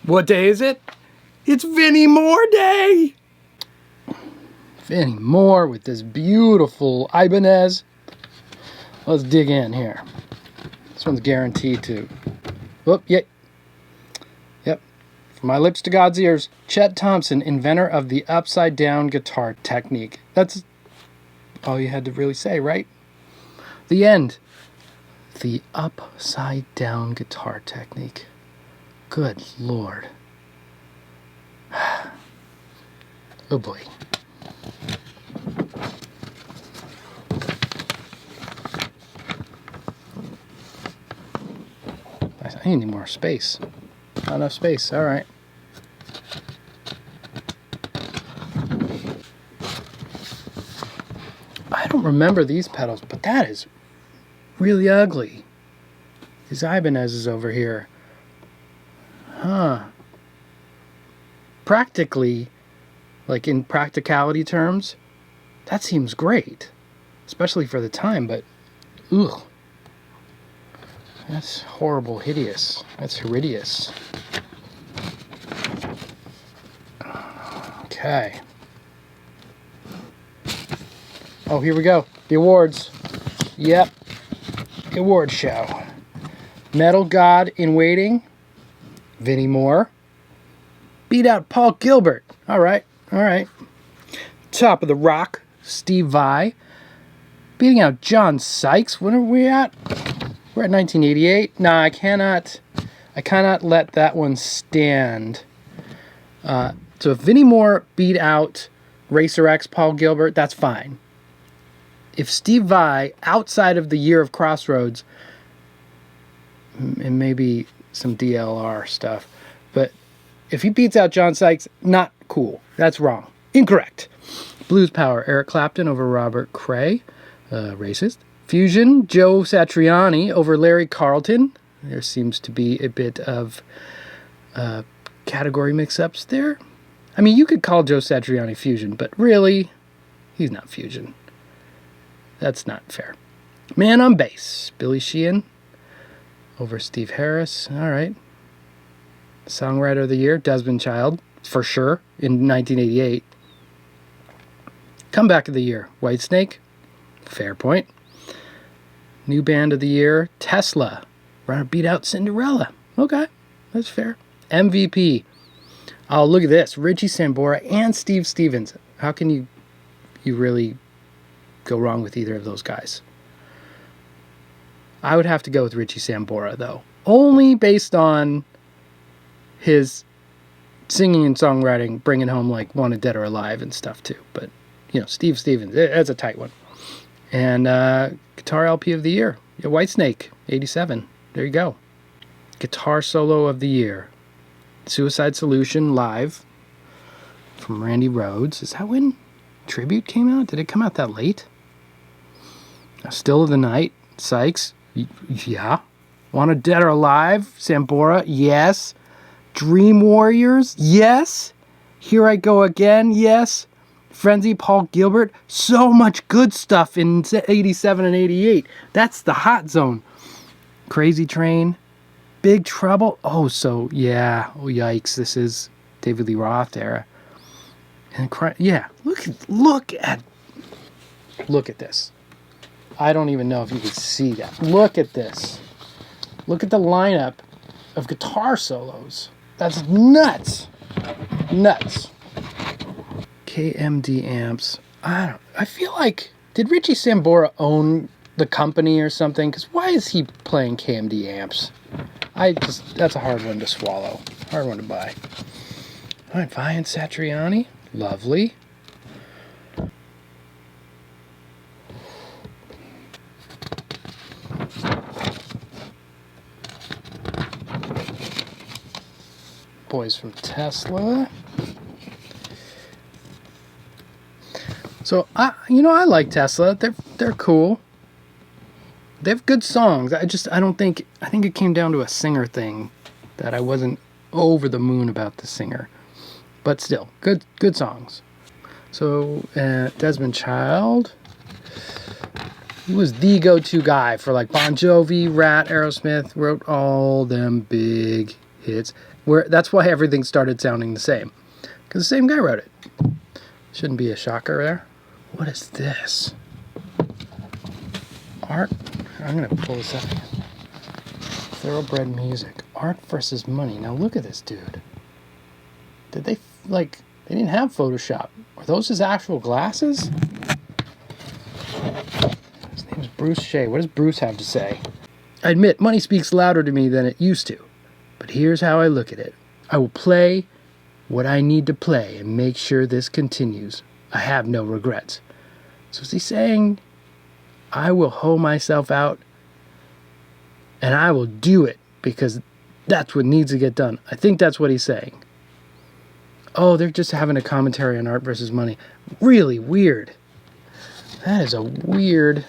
What day is it? It's Vinnie Moore Day! Vinnie Moore with this beautiful Ibanez. Let's dig in here. This one's guaranteed to. Whoop, yep. From my lips to God's ears, Chet Thompson, inventor of the upside down guitar technique. That's all you had to really say, right? The end. The upside down guitar technique. Good Lord. Oh boy. I need more space. Not enough space. All right. I don't remember these pedals, but that is really ugly. These Ibanez's over here. Huh. Practically, like in practicality terms, that seems great. Especially for the time, but ugh. That's horrible, hideous. That's hideous. Okay. Oh, here we go. The awards. Yep. The award show. Metal God in Waiting. Vinnie Moore. Beat out Paul Gilbert. All right. Top of the Rock. Steve Vai. Beating out John Sykes. When are we at? We're at 1988. Nah, I cannot let that one stand. So if Vinnie Moore beat out Racer X Paul Gilbert, that's fine. If Steve Vai, outside of the year of Crossroads, and maybe some DLR stuff, but if he beats out John Sykes, not cool. That's wrong. Incorrect. Blues Power, Eric Clapton over Robert Cray, racist. Fusion, Joe Satriani over Larry Carlton. There seems to be a bit of category mix-ups there. I mean, you could call Joe Satriani Fusion, but really, he's not Fusion. That's not fair. Man on Bass, Billy Sheehan over Steve Harris. All right. Songwriter of the Year, Desmond Child, for sure, in 1988. Comeback of the Year, Whitesnake. Fair point. New Band of the Year, Tesla. Beat out Cinderella. Okay, that's fair. MVP. Oh, look at this. Richie Sambora and Steve Stevens. How can you really go wrong with either of those guys? I would have to go with Richie Sambora, though. Only based on his singing and songwriting, bringing home like Wanted Dead or Alive and stuff, too. But, Steve Stevens, that's a tight one. And Guitar LP of the Year, Whitesnake, 87. There you go. Guitar Solo of the Year, Suicide Solution Live from Randy Rhoads. Is that when Tribute came out? Did it come out that late? Still of the Night, Sykes, yeah. Wanted Dead or Alive, Sambora, yes. Dream Warriors, yes. Here I Go Again, yes. Frenzy, Paul Gilbert. So much good stuff in 87 and 88. That's the hot zone. Crazy Train. Big Trouble. Oh, so, yeah. Oh, yikes. This is David Lee Roth era. And, yeah. Look at this. I don't even know if you can see that. Look at this. Look at the lineup of guitar solos. That's nuts. Nuts. KMD amps. I feel like, did Richie Sambora own the company or something? Because why is he playing KMD amps? That's a hard one to swallow. Hard one to buy. All right, Vai and Satriani. Lovely. Boys from Tesla. So I like Tesla. They're cool. They have good songs. I think it came down to a singer thing that I wasn't over the moon about the singer. But still, good songs. So Desmond Child. He was the go-to guy for like Bon Jovi, Rat, Aerosmith. Wrote all them big hits. That's why everything started sounding the same. Because the same guy wrote it. Shouldn't be a shocker there. What is this? Art? I'm going to pull this up again. Thoroughbred music. Art versus money. Now look at this dude. Did they, they didn't have Photoshop. Were those his actual glasses? His name's Bruce Shea. What does Bruce have to say? I admit, money speaks louder to me than it used to. But here's how I look at it. I will play what I need to play and make sure this continues. I have no regrets. So is he saying, I will hoe myself out and I will do it because that's what needs to get done? I think that's what he's saying. Oh, they're just having a commentary on art versus money. Really weird. That is a weird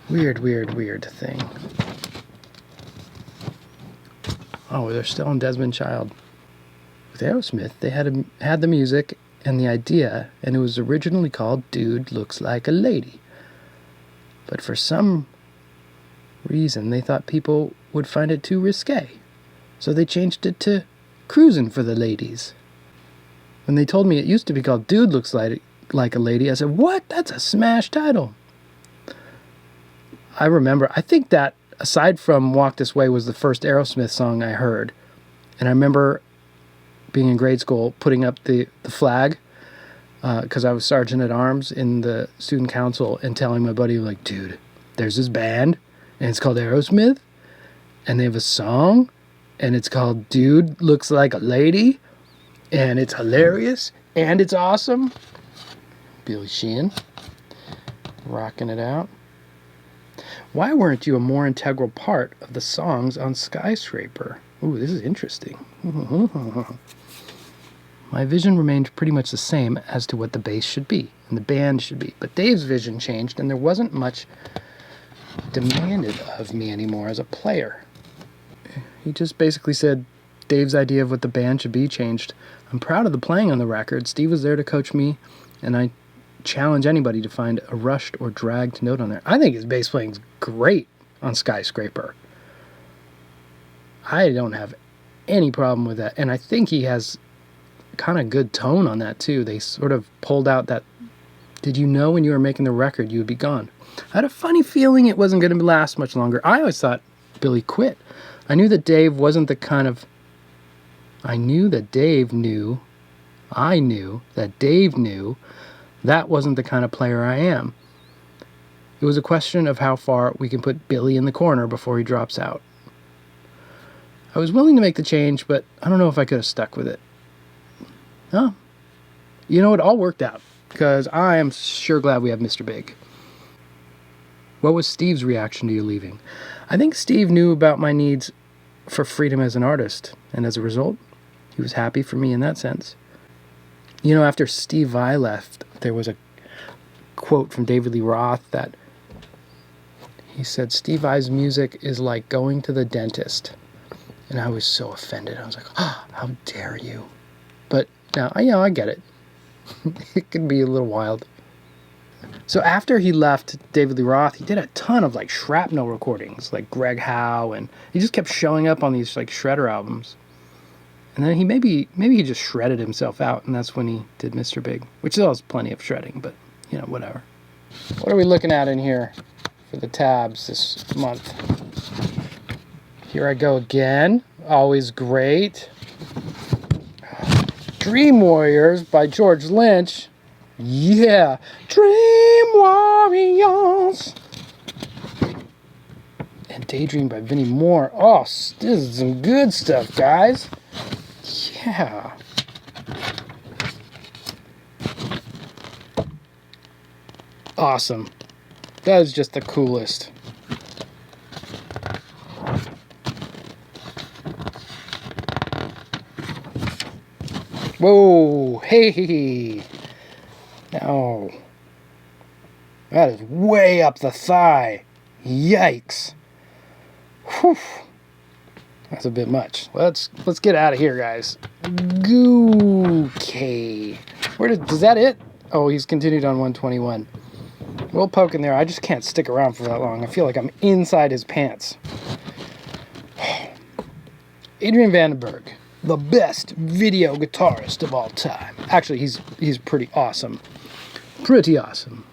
thing. Oh, they're still on Desmond Child. With Aerosmith, they had the music and the idea, and it was originally called Dude Looks Like a Lady. But for some reason, they thought people would find it too risque. So they changed it to Cruisin' for the Ladies. When they told me it used to be called Dude Looks Like a Lady, I said, what? That's a smash title. I remember, I think that, aside from Walk This Way, was the first Aerosmith song I heard. And I remember being in grade school, putting up the flag, because I was sergeant at arms in the student council, and telling my buddy, like, dude, there's this band, and it's called Aerosmith, and they have a song, and it's called Dude Looks Like a Lady, and it's hilarious, and it's awesome. Billy Sheehan, rocking it out. Why weren't you a more integral part of the songs on Skyscraper? Ooh, this is interesting. My vision remained pretty much the same as to what the bass should be and the band should be, but Dave's vision changed, and there wasn't much demanded of me anymore as a player. He just basically said Dave's idea of what the band should be changed. I'm proud of the playing on the record. Steve was there to coach me, and I challenge anybody to find a rushed or dragged note on there. I think his bass playing's great on Skyscraper. I don't have any problem with that, and I think he has kind of good tone on that too. They sort of pulled out that, did you know when you were making the record you would be gone? I had a funny feeling it wasn't going to last much longer. I always thought Billy quit. I knew that Dave wasn't the kind of... I knew that Dave knew that wasn't the kind of player I am. It was a question of how far we can put Billy in the corner before he drops out. I was willing to make the change, but I don't know if I could have stuck with it. Oh, you know, it all worked out, because I am sure glad we have Mr. Big. What was Steve's reaction to you leaving? I think Steve knew about my needs for freedom as an artist, and as a result, he was happy for me in that sense. You know, after Steve Vai left, there was a quote from David Lee Roth that he said, Steve Vai's music is like going to the dentist. And I was so offended. I was like, how dare you? But now, I get it. It can be a little wild. So after he left David Lee Roth, he did a ton of shrapnel recordings, like Greg Howe, and he just kept showing up on these shredder albums. And then maybe he just shredded himself out, and that's when he did Mr. Big, which still has plenty of shredding, but whatever. What are we looking at in here for the tabs this month? Here I go again. Always great. Dream Warriors by George Lynch. Yeah, Dream Warriors. And Daydream by Vinnie Moore. Oh, this is some good stuff, guys. Yeah. Awesome. That is just the coolest. Whoa, hey. No. That is way up the thigh. Yikes. Whew. That's a bit much. Let's get out of here, guys. Okay. Is that it? Oh, he's continued on 121. We'll poke in there. I just can't stick around for that long. I feel like I'm inside his pants. Adrian Vandenberg, the best video guitarist of all time. Actually, he's pretty awesome. Pretty awesome.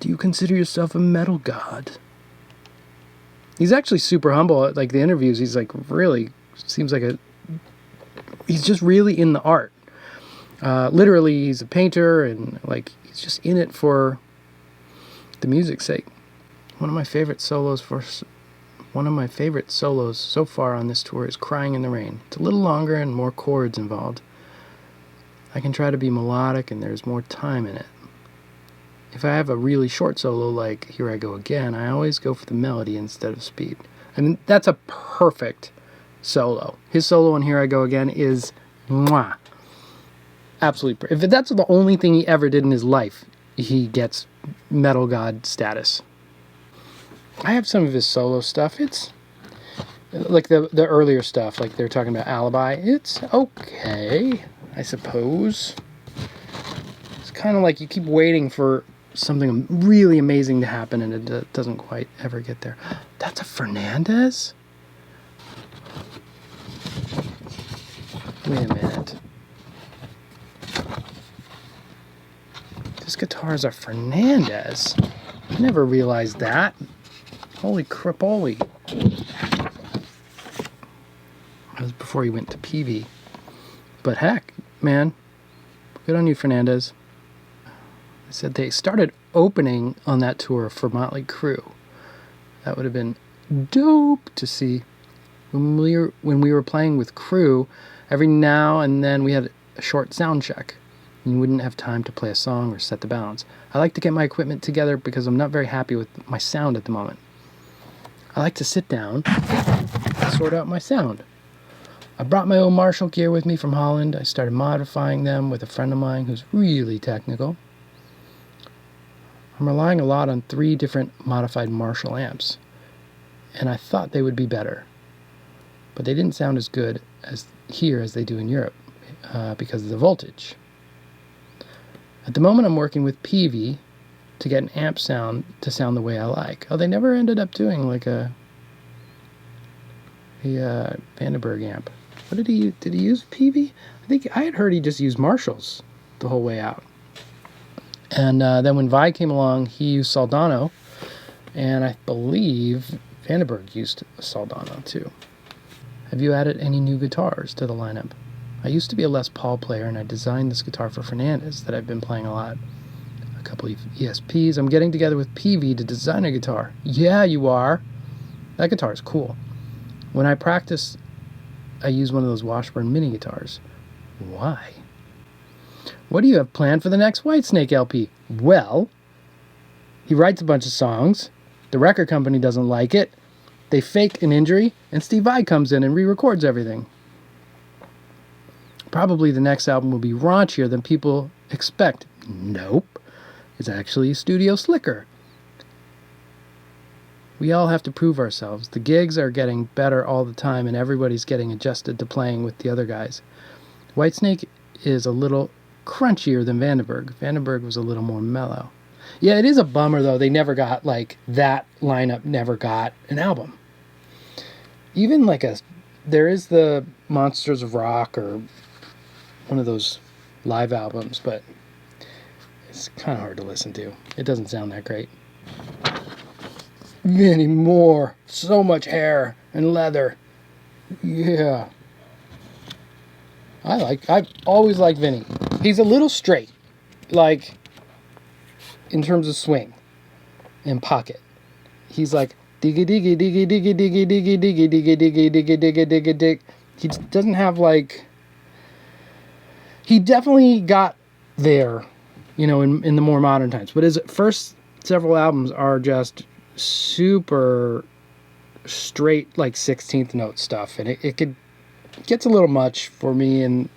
Do you consider yourself a metal god? He's actually super humble. Like the interviews, he's like really seems like he's just really in the art. Literally, he's a painter and like he's just in it for the music's sake. One of my favorite solos so far on this tour is Crying in the Rain. It's a little longer and more chords involved. I can try to be melodic and there's more time in it. If I have a really short solo like Here I Go Again, I always go for the melody instead of speed. I mean, that's a perfect solo. His solo on Here I Go Again is mwah. Absolutely. If that's the only thing he ever did in his life, he gets metal god status. I have some of his solo stuff. It's like the earlier stuff, like they're talking about Alibi. It's okay, I suppose. It's kind of like you keep waiting for something really amazing to happen and it doesn't quite ever get there. That's a Fernandez? Wait a minute. This guitar is a Fernandez. I never realized that. Holy crapoli. That was before he went to PV. But heck, man. Good on you, Fernandez. I said they started opening on that tour for Motley Crue. That would have been dope to see. When we were playing with Crue, every now and then we had a short sound check. You wouldn't have time to play a song or set the balance. I like to get my equipment together because I'm not very happy with my sound at the moment. I like to sit down and sort out my sound. I brought my own Marshall gear with me from Holland. I started modifying them with a friend of mine who's really technical. I'm relying a lot on 3 different modified Marshall amps, and I thought they would be better, but they didn't sound as good as here as they do in Europe because of the voltage. At the moment I'm working with PV to get an amp sound to sound the way I like. Oh, they never ended up doing like a Vandenberg amp. What did he use PV? I think I had heard he just used Marshalls the whole way out. And then when Vi came along, he used Soldano, and I believe Vandenberg used a Soldano too. Have you added any new guitars to the lineup? I used to be a Les Paul player, and I designed this guitar for Fernandez that I've been playing a lot. A couple of ESPs. I'm getting together with PV to design a guitar. Yeah, you are. That guitar is cool. When I practice, I use one of those Washburn mini guitars. Why? What do you have planned for the next Whitesnake LP? Well, he writes a bunch of songs. The record company doesn't like it. They fake an injury, and Steve Vai comes in and re-records everything. Probably the next album will be raunchier than people expect. Nope. It's actually studio slicker. We all have to prove ourselves. The gigs are getting better all the time, and everybody's getting adjusted to playing with the other guys. Whitesnake is a little crunchier than Vandenberg. Vandenberg was a little more mellow. Yeah, it is a bummer, though. They never got, like, that lineup never got an album. Even, like, there is the Monsters of Rock or one of those live albums, but it's kind of hard to listen to. It doesn't sound that great. Vinnie Moore. So much hair and leather. Yeah. I've always liked Vinnie. He's a little straight, like, in terms of swing and pocket. He's like, diggy diggy diggy diggy diggy diggy diggy diggy diggy diggy diggy diggy dig. He doesn't have, like, he definitely got there, you know, in the more modern times. But his first several albums are just super straight, like 16th note stuff, and it gets a little much for me, and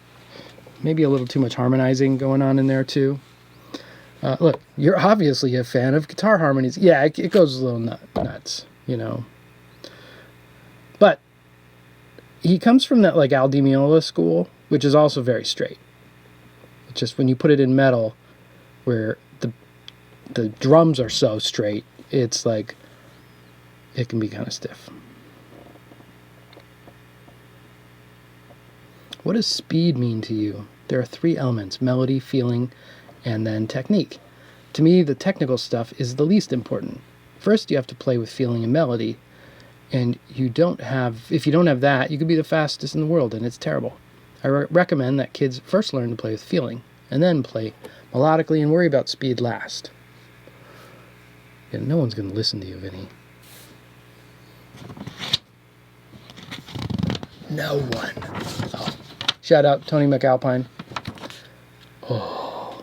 maybe a little too much harmonizing going on in there too. Look, you're obviously a fan of guitar harmonies. Yeah, it goes a little nuts, you know. But he comes from that, like, Al Di Meola school, which is also very straight. It's just when you put it in metal, where the drums are so straight, it's like, it can be kind of stiff. What does speed mean to you? There are 3 elements: melody, feeling, and then technique. To me, the technical stuff is the least important. First, you have to play with feeling and melody, and if you don't have that, you could be the fastest in the world, and it's terrible. I recommend that kids first learn to play with feeling, and then play melodically and worry about speed last. Yeah, no one's going to listen to you, Vinny. No one. Oh. Shout out Tony McAlpine. Oh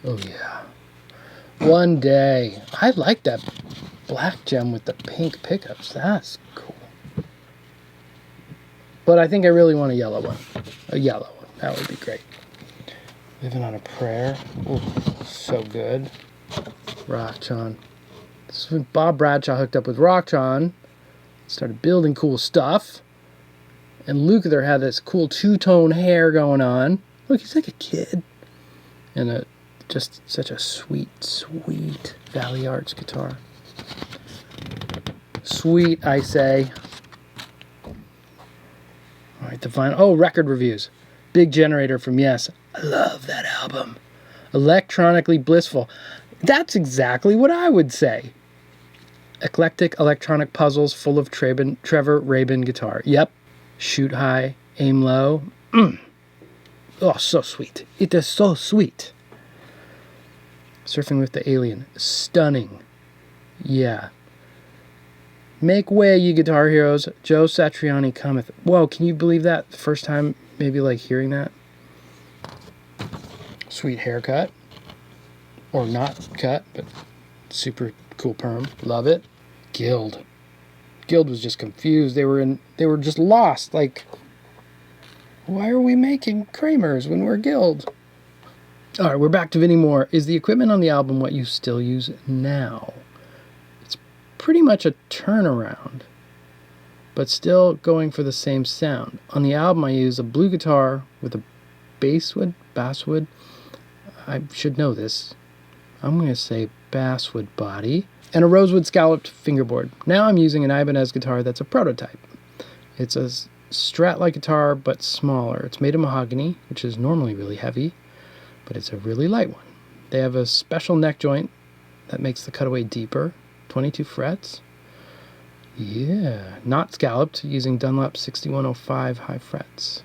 yeah. One day. I like that black gem with the pink pickups. That's cool. But I think I really want a yellow one. A yellow one. That would be great. Living on a Prayer. Ooh, so good. Rockchon. This is when Bob Bradshaw hooked up with Rockchon. Started building cool stuff. And Lukather had this cool 2-tone hair going on. Look, he's like a kid. And just such a sweet, sweet Valley Arts guitar. Sweet, I say. All right, the final. Oh, record reviews. Big Generator from Yes. I love that album. Electronically blissful. That's exactly what I would say. Eclectic electronic puzzles full of Trevor Rabin guitar. Yep. Shoot high, aim low. Oh, so sweet. It is so sweet. Surfing with the Alien. Stunning. Yeah. Make way, ye guitar heroes. Joe Satriani cometh. Whoa, can you believe that? The first time, maybe like hearing that. Sweet haircut. Or not cut, but super cool perm. Love it. Guild. Guild was just confused. They were just lost. Like, why are we making Kramers when we're Guild? All right, we're back to Vinnie Moore. Is the equipment on the album what you still use now? It's pretty much a turnaround, but still going for the same sound. On the album, I use a blue guitar with a basswood. I should know this. I'm going to say basswood body. And a rosewood scalloped fingerboard. Now I'm using an Ibanez guitar that's a prototype. It's a Strat-like guitar, but smaller. It's made of mahogany, which is normally really heavy, but it's a really light one. They have a special neck joint that makes the cutaway deeper, 22 frets. Yeah, not scalloped, using Dunlop 6105 high frets.